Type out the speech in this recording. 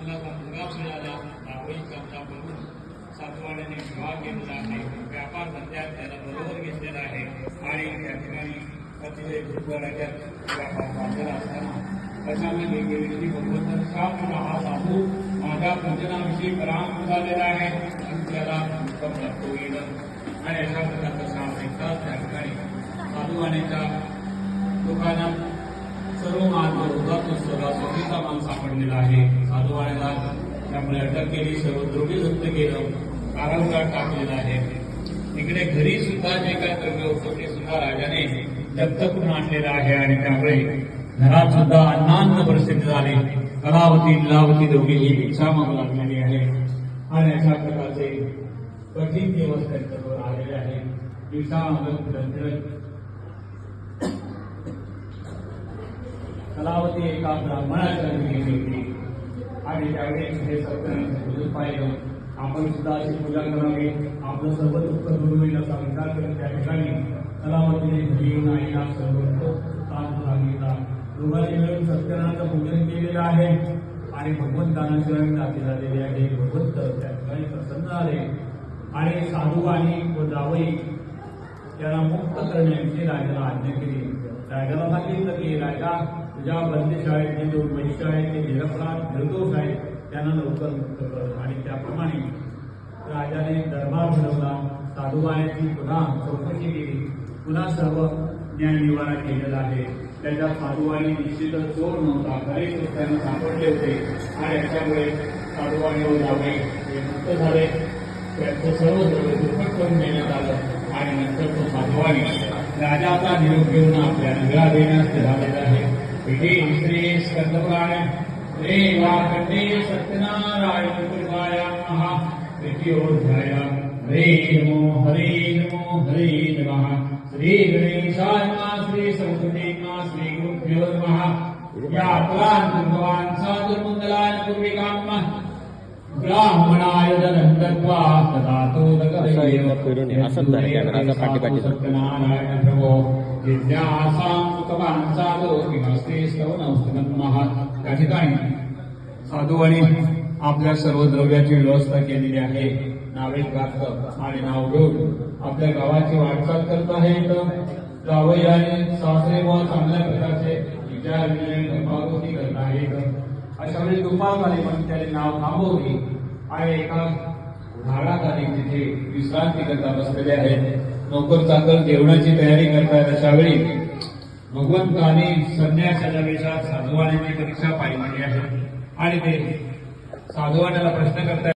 मुलाचा मुलगा मिळाला, जावई करता बघून सातवाड्याने विवाह केलेला आहे, व्यापार धंद्यात त्याला बरोबर घेतलेला आहे आणि त्या ठिकाणी अतिशय भूतवाड्याच्यात व्यापार बांधलेला असताना अचानक गेलेली भगवंत का हा साधू माझ्या पूजनाविषयी पराम झालेला आहे आणि त्याला प्राप्त होईल आणि अशा प्रकारचा श्राप ऐकतात. त्या ठिकाणी साधूवाणीच्या दुकानात सर्व मार्ग होता तो सर्व चोरीचा माल सापडलेला आहे. साधूवाणीला त्यामुळे अटक केली, सर्व द्रोही जप्त केलं, कारागृहात टाकलेलं आहे. इकडे घरी सुद्धा जे काय द्रव्य होतं ते सुद्धा राजाने जप्त करून आणलेलं आहे आणि त्यामुळे घरात सुद्धा अन्नान्न परिस्थिती झाली. कलावती लीलावती दोघीही भिक्षा मागू लागलेली आहे आणि अशा प्रकारचे कठीण दिवस त्यांच्यावर आलेले आहे. भिक्षा मागत कलावती एका ब्राह्मणाच्या घरी गेली होती आणि त्यावेळेस हे सत्य पाहिलं. आपण सुद्धा अशी पूजा करावी, आपलं सर्व दुःख दूर होईल असा विचार करत त्या ठिकाणी कलावतीने घरी येऊन आईला सर्व ताण सांगितला. दोघांनी मिळून सत्यनारायणाचं पूजन केलेलं आहे आणि भगवंतांना शरण टाकली झालेली आहे. भगवंत त्या ठिकाणी प्रसन्न झाले आणि साधू आणि जावई त्यांना मुक्त करण्याची राजाला आज्ञा केली. राजाला सांगितलं की राजा तुझ्या बंदिशाळेत जे दोन वैश्य आहेत ते निरपराध निर्दोष आहेत त्यांना लवकर मुक्त कर. आणि त्याप्रमाणे राजाने दरबार भरवला. साधूबाईंची पुन्हा चौकशी केली, पुन्हा सर्व न्याय निवाडा केलेला आहे. त्याच्या साधूबाई निश्चितच चोर नव्हता, खरेच त्यांना सापडले होते आणि याच्यामुळे साधूबाई व जावई हे मुक्त झाले. त्यांचं सर्व द्रव्य दुर्पट करून देण्यात आलं आणि नंतर तो साधूबाई राजाचा निरोप घेऊन आपल्या नगरा देण्यास निघालेला आहे. इथे श्री स्कंदपुराण श्री वाकंडे सत्यनारायण कृपायामः द्वितीयोऽध्याय. हरे नमो हरे नमः. श्री गणेशाय नमः. श्री सरस्वती नमः. श्री गुरुभ्यो नमः. या भगवान साधुमंगलाय पूर्विकाम ब्राह्मणाय दत्त्वा तदातो सत्यनारायण प्रभो जिज्ञासां सुखवान् साधो किमस्ति स्तवनौस्तुमः. त्या ठिकाणी साधूवाणी आपल्या सर्व द्रव्याची व्यवस्था केलेली आहे. नावे घातलं आणि नाव घेऊन आपल्या गावाची वाटचाल करत आहेत. जावई आणि सासरे व चांगल्या प्रकारचे विचार विनिमय करत आहेत. अशा वेळी दुपार झाली पण त्याने नाव थांबवली आणि एका झाडाखाली तिथे विश्रांती करता बसलेले आहेत. नोकर चाकर जेवणाची तयारी करतायत. अशा वेळी भगवंताने संन्यासाच्या वेशात साधूवाण्याची परीक्षा पाहिली आहे आणि ते साधूवाण्याला प्रश्न करतायत.